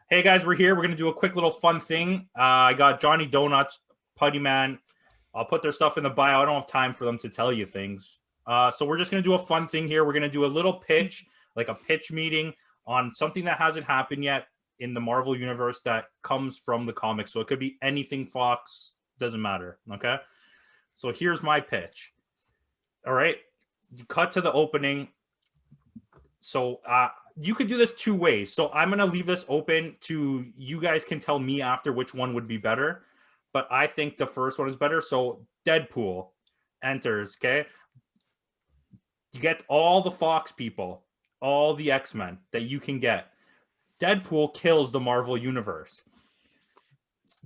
Hey guys, we're here. We're gonna do a quick little fun thing. I got Johnny Donuts, Puttyman. I'll put their stuff in the bio. I don't have time for them to tell you things. So we're just gonna do a fun thing here. We're gonna do a little pitch, like a pitch meeting on something that hasn't happened yet in the Marvel universe that comes from the comics. So it could be anything Fox, doesn't matter. Okay. So here's my pitch. All right. You cut to the opening. So you could do this two ways. So I'm going to leave this open to you guys can tell me after which one would be better. But I think the first one is better. So Deadpool enters, okay? You get all the Fox people, all the X-Men that you can get. Deadpool kills the Marvel Universe.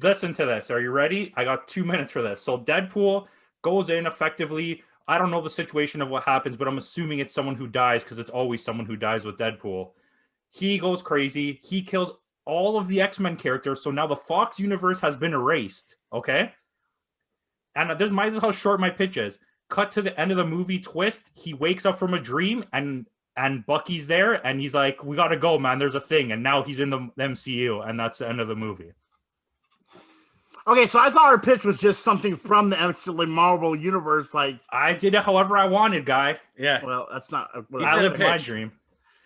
Listen to this. Are you ready? I got 2 minutes for this. So Deadpool goes in effectively. I don't know the situation of what happens, but I'm assuming it's someone who dies because it's always someone who dies with Deadpool. He goes crazy. He kills all of the X-Men characters. So now the Fox universe has been erased. Okay. And this might as how short my pitch is. Cut to the end of the movie twist. He wakes up from a dream and Bucky's there and he's like, we got to go, man. There's a thing. And now he's in the MCU and that's the end of the movie. Okay, so I thought our pitch was just something from the actually Marvel universe. Like I did it however I wanted, guy. Yeah. Well, that's not. I lived my dream.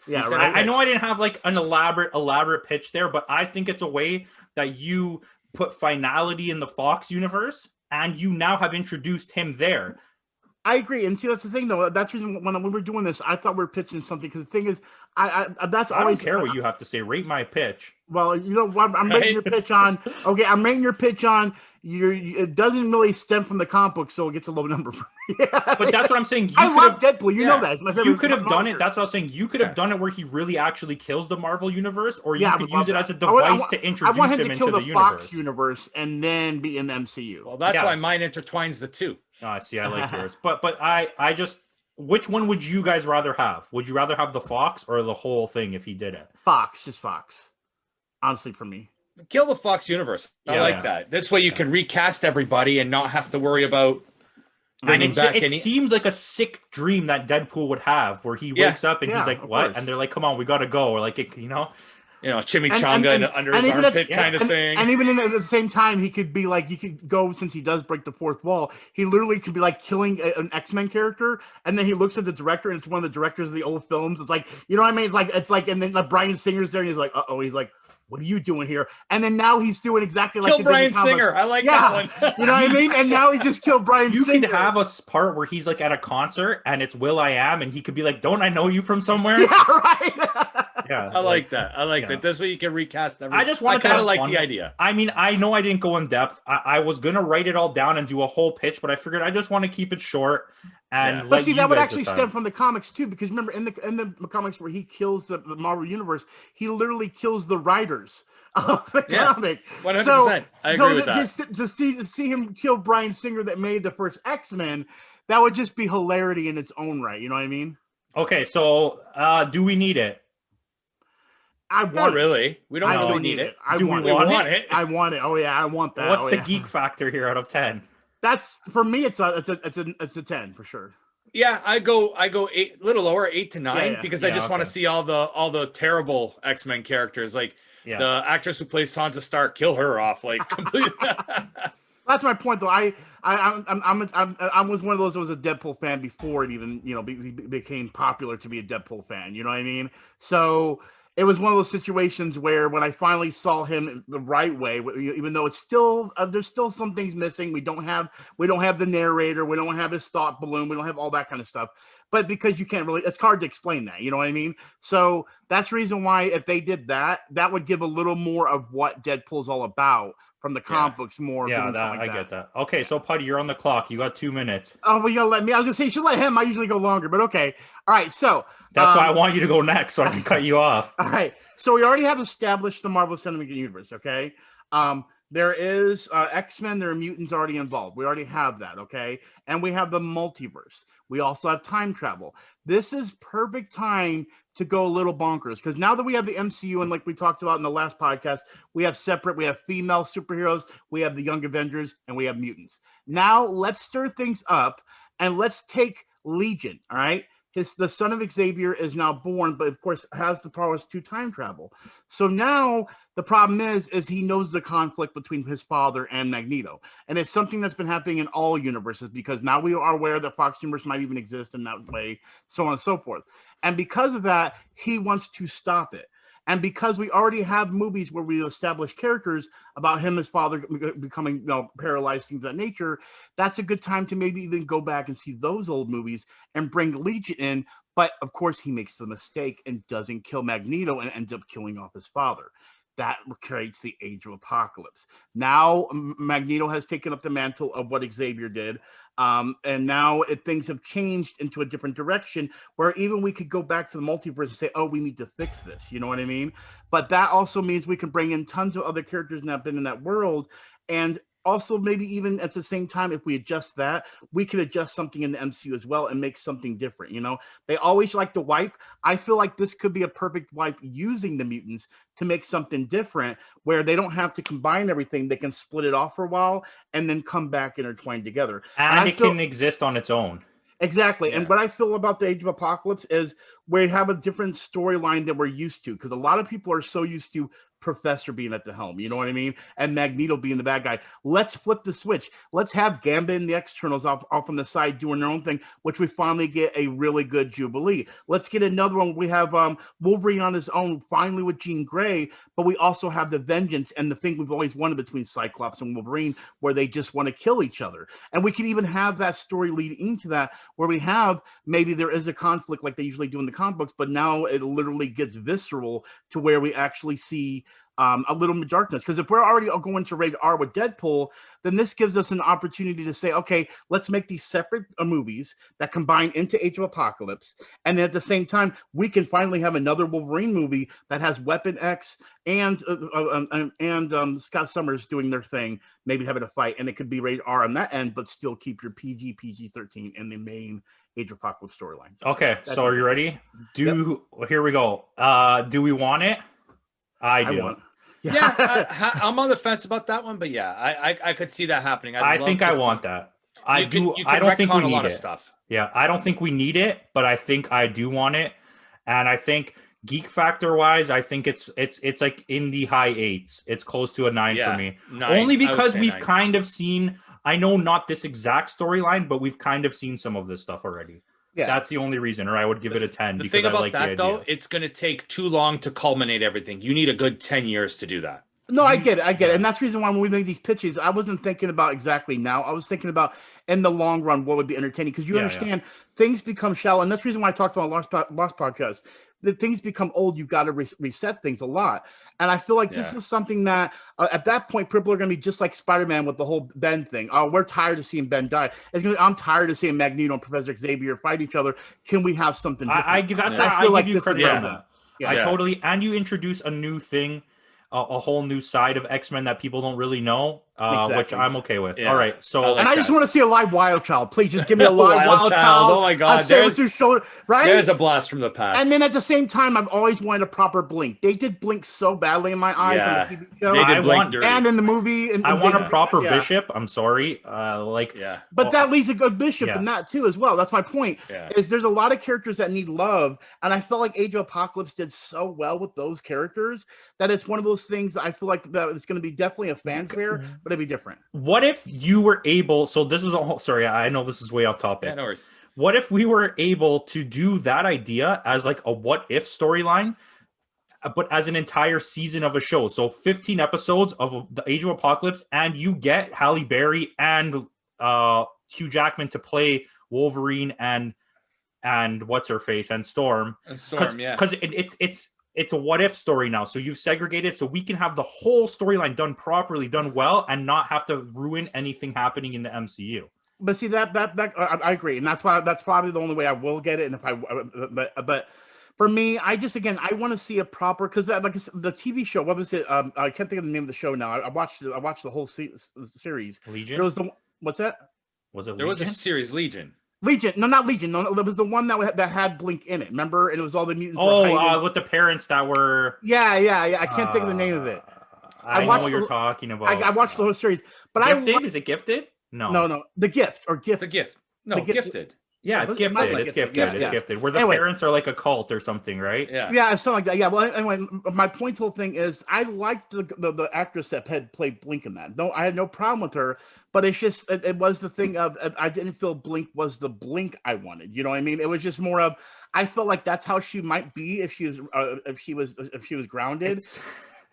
Yeah, right. I know I didn't have like an elaborate pitch there, but I think it's a way that you put finality in the Fox universe, and you now have introduced him there. I agree, and see that's the thing though. That's the reason when we were doing this, I thought we were pitching something because the thing is, I don't care what you have to say. Rate my pitch. Well, you know, I'm rating your pitch on. Okay, I'm rating your pitch on. It doesn't really stem from the comic book, so it gets a low number for me. But that's what I'm saying. I love Deadpool. You know that. It's my favorite. You could have done it. That's what I was saying. You could have done it where he really actually kills the Marvel universe, or you could use it as a device to introduce him into the universe. I want him to kill the Fox universe and then be in the MCU. Well, that's why mine intertwines the two. Oh, see, I like yours. But I just, which one would you guys rather have? Would you rather have the Fox or the whole thing if he did it? Fox, just Fox. Honestly, for me. Kill the Fox universe. I like that. This way you can recast everybody and not have to worry about bringing back any. It seems like a sick dream that Deadpool would have, where he wakes up and he's like, "What?" And they're like, "Come on, we got to go," or like, chimichanga under his armpit kind of thing. And even at the same time, he could be like, you could go, since he does break the fourth wall, he literally could be like killing an X-Men character, and then he looks at the director, and it's one of the directors of the old films. It's like, you know what I mean? It's like, and then like Bryan Singer's there, and he's like, he's like, what are you doing here? And then now he's doing exactly like kill Bryan Singer. I like that one. You know what I mean? And now he just killed Bryan Singer. You can have a part where he's like at a concert and it's Will.i.am and he could be like, don't I know you from somewhere? Yeah, right. Yeah, I like that. I like that. This way you can recast everything. I just wanted to kind of like the idea. I mean, I know I didn't go in depth. I was gonna write it all down and do a whole pitch, but I figured I just want to keep it short. And but see, that would actually stem from the comics too, because remember in the comics where he kills the Marvel universe, he literally kills the writers of the comic. 100%. I agree with that. To see him kill Bryan Singer that made the first X-Men, that would just be hilarity in its own right. You know what I mean? Okay, so do we need it? Not really. We don't really need it. Do we want it? I want it. Oh yeah, I want that. What's the geek factor here out of 10? That's for me. It's a 10 for sure. Yeah, I go 8, little lower, 8 to 9, because I just want to see all the terrible X-Men characters, like the actress who plays Sansa Stark, kill her off like completely. That's my point, though. I was one of those that was a Deadpool fan before it even became popular to be a Deadpool fan. You know what I mean? So it was one of those situations where when I finally saw him the right way, even though it's still there's still some things missing. We don't have the narrator, we don't have his thought balloon, we don't have all that kind of stuff. But because you can't really, it's hard to explain that. You know what I mean? So that's the reason why if they did that, that would give a little more of what Deadpool's all about from the comic books more. Yeah, I get that. Okay, so Putty, you're on the clock. You got 2 minutes. Oh, well, you gotta let me. I was gonna say you should let him. I usually go longer, but okay. All right, so that's why I want you to go next, so I can cut you off. All right, so we already have established the Marvel Cinematic Universe. Okay, there is X-Men. There are mutants already involved. We already have that. Okay, and we have the multiverse. We also have time travel. This is perfect time to go a little bonkers, because now that we have the MCU, and like we talked about in the last podcast, we have female superheroes, we have the Young Avengers, and we have mutants. Now let's stir things up and let's take Legion. All right, the son of Xavier is now born, but of course has the powers to time travel. So now the problem is he knows the conflict between his father and Magneto, and it's something that's been happening in all universes because now we are aware that Fox universe might even exist in that way, so on and so forth. And because of that, he wants to stop it. And because we already have movies where we establish characters about him, his father becoming, paralyzed, things of that nature, that's a good time to maybe even go back and see those old movies and bring Legion in. But of course, he makes the mistake and doesn't kill Magneto and ends up killing off his father. That creates the Age of Apocalypse. Now Magneto has taken up the mantle of what Xavier did. And now things have changed into a different direction where even we could go back to the multiverse and say, oh, we need to fix this. You know what I mean? But that also means we can bring in tons of other characters that have been in that world. And also, maybe even at the same time, if we adjust that, we could adjust something in the MCU as well and make something different. They always like to wipe. I feel like this could be a perfect wipe using the mutants to make something different where they don't have to combine everything. They can split it off for a while and then come back intertwined together. And it can exist on its own. Exactly. Yeah. And what I feel about the Age of Apocalypse is we have a different storyline than we're used to, because a lot of people are so used to Professor being at the helm, you know what I mean? And Magneto being the bad guy. Let's flip the switch. Let's have Gambit and the Externals off on the side doing their own thing, which we finally get a really good Jubilee. Let's get another one. We have Wolverine on his own, finally with Jean Grey, but we also have the Vengeance and the thing we've always wanted between Cyclops and Wolverine, where they just want to kill each other. And we can even have that story lead into that, where we have maybe there is a conflict like they usually do in the comic books, but now it literally gets visceral to where we actually see a little bit darkness. Because if we're already going to rated R with Deadpool, then this gives us an opportunity to say, okay, let's make these separate movies that combine into Age of Apocalypse, and then at the same time we can finally have another Wolverine movie that has Weapon X and Scott Summers doing their thing, maybe having a fight, and it could be rated R on that end, but still keep your PG-13 in the main Age of Apocalypse storyline. Okay, so are you ready? Here we go. Do we want it? I do. I'm on the fence about that one, but I could see that happening. I think I want that. I do. I don't think we need it. Stuff. Yeah, I don't think we need it, but I think I do want it, and I think geek factor wise, I think it's like in the high 8s. It's close to a 9 for me. 9. Only because we've kind of seen. I know not this exact storyline, but we've kind of seen some of this stuff already. Yeah, that's the only reason, or I would give it a 10. The thing about that, though, it's going to take too long to culminate everything. You need a good 10 years to do that. No, I get it. And that's the reason why when we make these pitches, I wasn't thinking about exactly now. I was thinking about in the long run what would be entertaining, because you understand things become shallow. And that's the reason why I talked about Lost Podcast. That things become old, you've got to reset things a lot. And I feel like this is something that at that point, people are going to be just like Spider-Man with the whole Ben thing. Oh, we're tired of seeing Ben die. I'm tired of seeing Magneto and Professor Xavier fight each other. Can we have something different? I feel like you credit on that. I totally, and you introduce a new thing, a whole new side of X-Men that people don't really know, which I'm okay with. All right, so I just want to see a live Wild Child. Please just give me a live Wild Child. Oh my God, there's a blast from the past. And then at the same time, I've always wanted a proper Blink. They did Blink so badly in my eyes on the TV show. They did Blink dirty. And in the movie. I want a proper Bishop. I'm sorry, but that leaves a good Bishop in that too as well. That's my point. Is there's a lot of characters that need love, and I feel like Age of Apocalypse did so well with those characters that it's one of those things I feel like that it's going to be definitely a fanfare, but it'd be different. What if you were able? So this is a whole. Sorry, I know this is way off topic. Yeah, no worries. What if we were able to do that idea as like a what if storyline, but as an entire season of a show? So 15 episodes of the Age of Apocalypse, and you get Halle Berry and Hugh Jackman to play Wolverine and what's her face and Storm. Because it's a what if story now. So you've segregated so we can have the whole storyline done properly, done well, and not have to ruin anything happening in the MCU. But see that I agree, and that's probably the only way I will get it. And but for me, I want to see a proper, because like the TV show. What was it? I can't think of the name of the show now. I watched the whole series. Legion. There was what's that? Was it? There was a series Legion. Legion, no, not Legion. No, there was the one that had Blink in it. Remember, and it was all the mutants. With the parents that were. Yeah. I can't think of the name of it. I know what you're talking about. I watched the whole series, but Gifted? Is it Gifted? No. The Gift or Gift. The Gift. No, Gifted. Yeah, it's gifted. It's gifted. Where the parents are like a cult or something, right? Yeah, something like that. Yeah. Well, anyway, my point whole thing is, I liked the actress that had played Blink in that. No, I had no problem with her, but it's just it was the thing of I didn't feel Blink was the Blink I wanted. You know what I mean? It was just more of I felt like that's how she might be if she was grounded.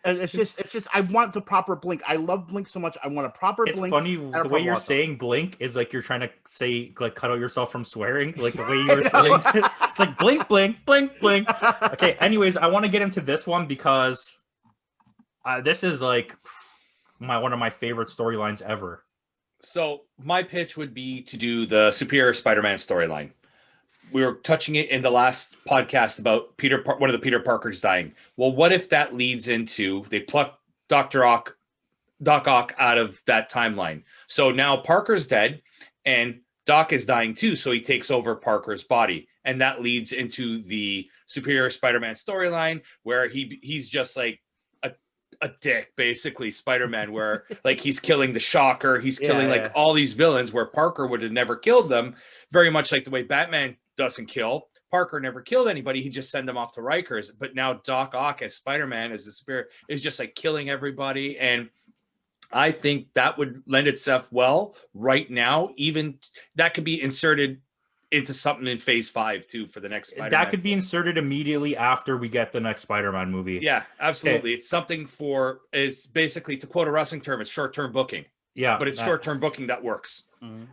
It's just I want the proper Blink. I love Blink so much. I want a proper Blink. It's funny the way you're saying Blink is like you're trying to say like cut out yourself from swearing. Like the way you were saying it's like blink, blink, blink, blink. Okay, anyways, I want to get into this one because this is like one of my favorite storylines ever. So my pitch would be to do the Superior Spider-Man storyline. We were touching it in the last podcast about one of the Peter Parkers dying. Well, what if that leads into they pluck Doc Ock out of that timeline? So now Parker's dead and Doc is dying too. So he takes over Parker's body. And that leads into the Superior Spider-Man storyline where he's just like a dick, basically, Spider-Man, where like he's killing the Shocker. He's killing like all these villains where Parker would have never killed them. Very much like the way Batman doesn't kill. Parker never killed anybody. He just sent them off to Rikers. But now Doc Ock as Spider-Man, as the Superior, is just like killing everybody. And I think that would lend itself well right now. Even that could be inserted into something in Phase 5 too for the next Spider-Man. That could be inserted immediately after we get the next Spider-Man movie. Yeah, absolutely. Okay. It's something it's basically, to quote a wrestling term, it's short-term booking. Yeah. But it's short-term booking that works.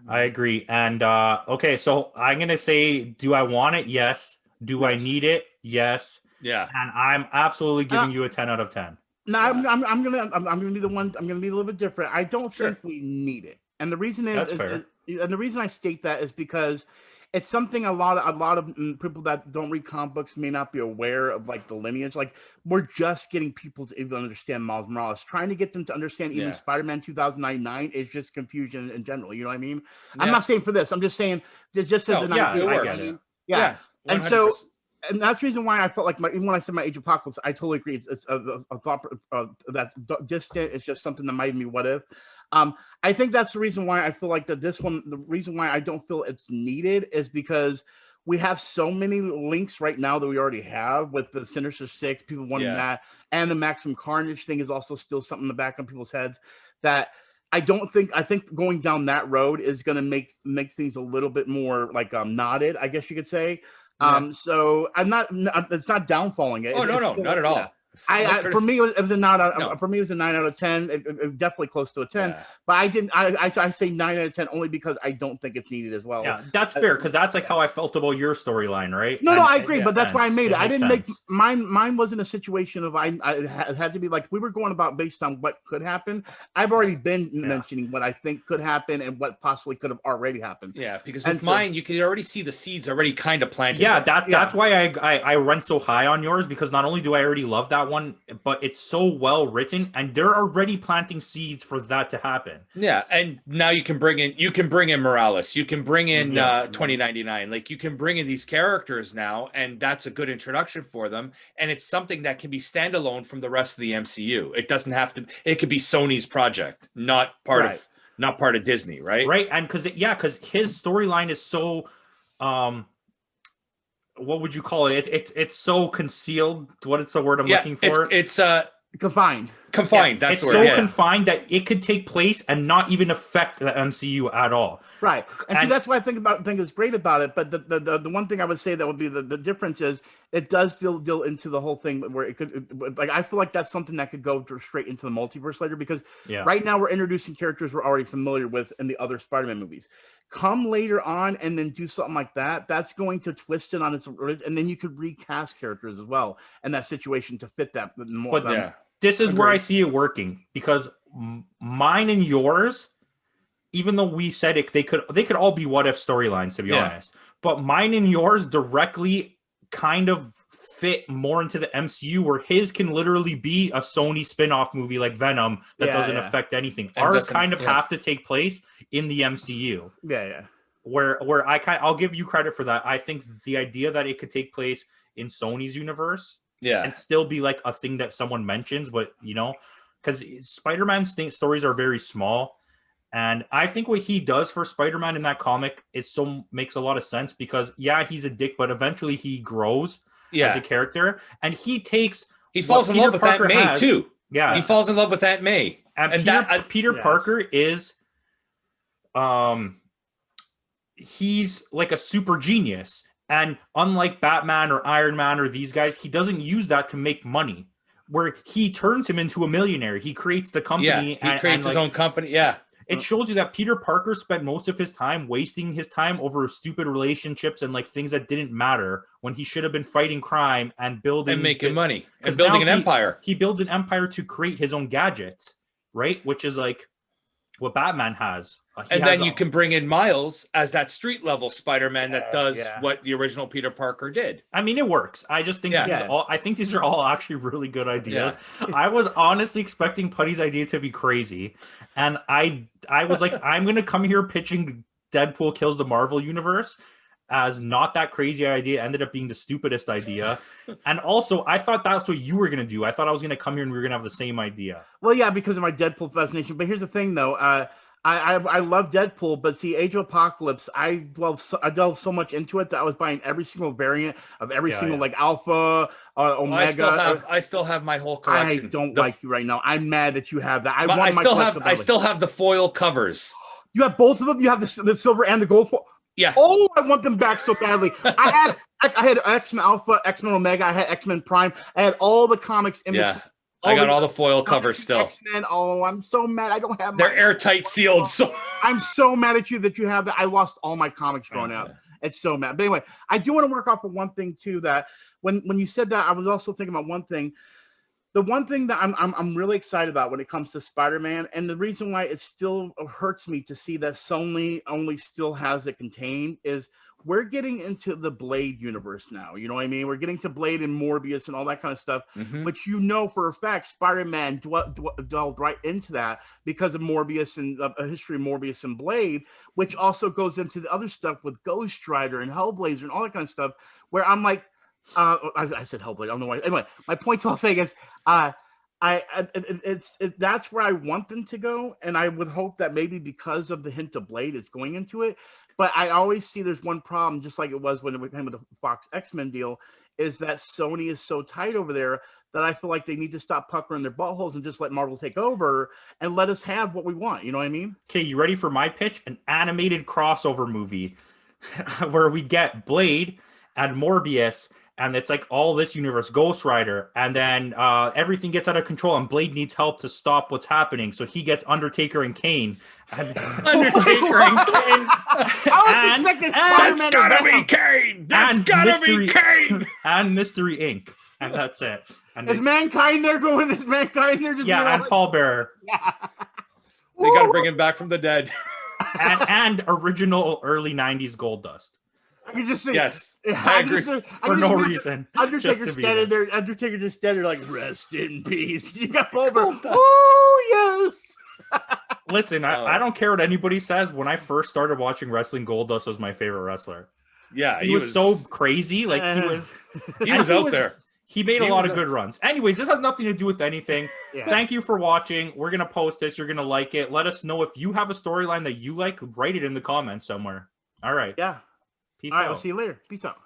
I agree. And okay, so I'm gonna say, do I want it? Yes. Do I need it? Yes. Yeah. And I'm absolutely giving you a 10 out of 10. No, I'm gonna be the one. I'm gonna be a little bit different. I don't think we need it, and the reason and the reason I state that is because it's something a lot of people that don't read comic books may not be aware of, like the lineage. Like we're just getting people to even understand Miles Morales. Trying to get them to understand even Spider-Man 2099 is just confusion in general. You know what I mean? Yeah. I'm not saying for this. I'm just saying just as an idea. I get it. Yeah. And so. And that's the reason why I felt like even when I said my Age of Apocalypse, I totally agree. It's a thought that's distant. It's just something that might be what if. I think that's the reason why I feel like that this one, the reason why I don't feel it's needed is because we have so many links right now that we already have with the Sinister Six, people wanting that, and the Maximum Carnage thing is also still something in the back of people's heads that I think going down that road is going to make things a little bit more like knotted, I guess you could say. So it's not downfalling it. Oh, no, not at all. For me, it was a 9 out. For me, it was a 9 out of 10. It definitely close to a 10. Yeah. But I say 9 out of 10 only because I don't think it's needed as well. Yeah, that's fair because that's like how I felt about your storyline, right? No, I agree, but that's why I made it. I didn't make mine. Mine wasn't a situation of I had to be like we were going about based on what could happen. I've already been mentioning what I think could happen and what possibly could have already happened. Yeah, because with mine, you can already see the seeds already kind of planted. Yeah, that's why I run so high on yours because not only do I already love that one, but it's so well written and they're already planting seeds for that to happen. Yeah, and now you can bring in Morales, you can bring in 2099, like you can bring in these characters now, and that's a good introduction for them, and it's something that can be standalone from the rest of the MCU. It doesn't have to, it could be Sony's project, not part of Disney, right? And because his storyline is so what would you call it? It's so concealed. What is the word I'm looking for? It's confined. Confined. That's it's so confined that it could take place and not even affect the MCU at all. Right. And see, that's what I think is great about it. But the one thing I would say that would be the difference is it does deal into the whole thing where it could, like, I feel like that's something that could go straight into the multiverse later because right now we're introducing characters we're already familiar with in the other Spider-Man movies. Come later on and then do something like that, that's going to twist it on its, and then you could recast characters as well in that situation to fit that more. But this is where I see it working because mine and yours, even though we said it, they could all be what if storylines to be honest, but mine and yours directly kind of fit more into the MCU where his can literally be a Sony spin-off movie like Venom that doesn't affect anything. And ours kind of have to take place in the MCU. Where I'll give you credit for that. I think the idea that it could take place in Sony's universe and still be like a thing that someone mentions, but because Spider-Man stories are very small And I think what he does for Spider-Man in that comic makes a lot of sense because yeah, he's a dick, but eventually he grows as a character, and he falls in love with Aunt May too. Yeah, he falls in love with Aunt May, and Peter Parker is, he's like a super genius, and unlike Batman or Iron Man or these guys, he doesn't use that to make money. Where he turns him into a millionaire, he creates the company. Yeah, he creates his own company. Yeah. It shows you that Peter Parker spent most of his time wasting his time over stupid relationships and like things that didn't matter when he should have been fighting crime and building and making money and building an empire. He builds an empire to create his own gadgets, right? Which is like what Batman has. And then you can bring in Miles as that street level Spider-Man that does what the original Peter Parker did. I mean, it works. I just think I think these are all actually really good ideas. Yeah. I was honestly expecting Putty's idea to be crazy, and I was like, I'm gonna come here pitching Deadpool kills the Marvel universe as not that crazy idea. Ended up being the stupidest idea. And also, I thought that's what you were gonna do. I thought I was gonna come here and we were gonna have the same idea. Well, yeah, because of my Deadpool fascination. But here's the thing, though. I love Deadpool, but see, Age of Apocalypse, I delved so much into it that I was buying every single variant of every single like Alpha, Omega. I still have my whole collection. I don't like you right now. I'm mad that you have that. I still have the foil covers. You have both of them. You have the silver and the gold. Yeah. Oh, I want them back so badly. I had X-Men Alpha, X-Men Omega. I had X-Men Prime. I had all the comics in between. I got all the foil covers still. X-Men. Oh, I'm so mad. I don't have. They're airtight sealed. So I'm so mad at you that you have that. I lost all my comics growing up. It's so mad. But anyway, I do want to work off of one thing too. That when you said that, I was also thinking about one thing. The one thing that I'm really excited about when it comes to Spider-Man, and the reason why it still hurts me to see that Sony only still has it contained, is we're getting into the Blade universe now. You know what I mean? We're getting to Blade and Morbius and all that kind of stuff, which for a fact, Spider-Man delved right into that because of Morbius and a history of Morbius and Blade, which also goes into the other stuff with Ghost Rider and Hellblazer and all that kind of stuff, where I'm like, I said Hellblade. I don't know why. Anyway, my point to all thing is, that's where I want them to go, and I would hope that maybe because of the hint of Blade, it's going into it. But I always see there's one problem, just like it was when it came with the Fox X-Men deal, is that Sony is so tight over there that I feel like they need to stop puckering their buttholes and just let Marvel take over and let us have what we want. You know what I mean? Okay, you ready for my pitch? An animated crossover movie where we get Blade and Morbius, and it's like all this universe, Ghost Rider, and then everything gets out of control, and Blade needs help to stop what's happening. So he gets Undertaker and Kane. Undertaker and Kane. That's gotta be Kane. That's gotta be Kane. And Mystery Inc. And that's it. And is Mankind there going? Is Mankind there? Just and Paul Bearer. Yeah. They gotta bring him back from the dead. and original early 90s Goldust. I can just see. Yes, I agree. For no reason. Undertaker standing there. Undertaker just standing there like, rest in peace. You got Paul Bearer. Oh yes. Listen, I don't care what anybody says. When I first started watching wrestling, Goldust was my favorite wrestler. Yeah, he was so crazy. Like he was out there. He made a lot of good runs. Anyways, this has nothing to do with anything. Thank you for watching. We're going to post this. You're going to like it. Let us know if you have a storyline that you like. Write it in the comments somewhere. All right. Yeah. Peace out. We'll see you later. Peace out.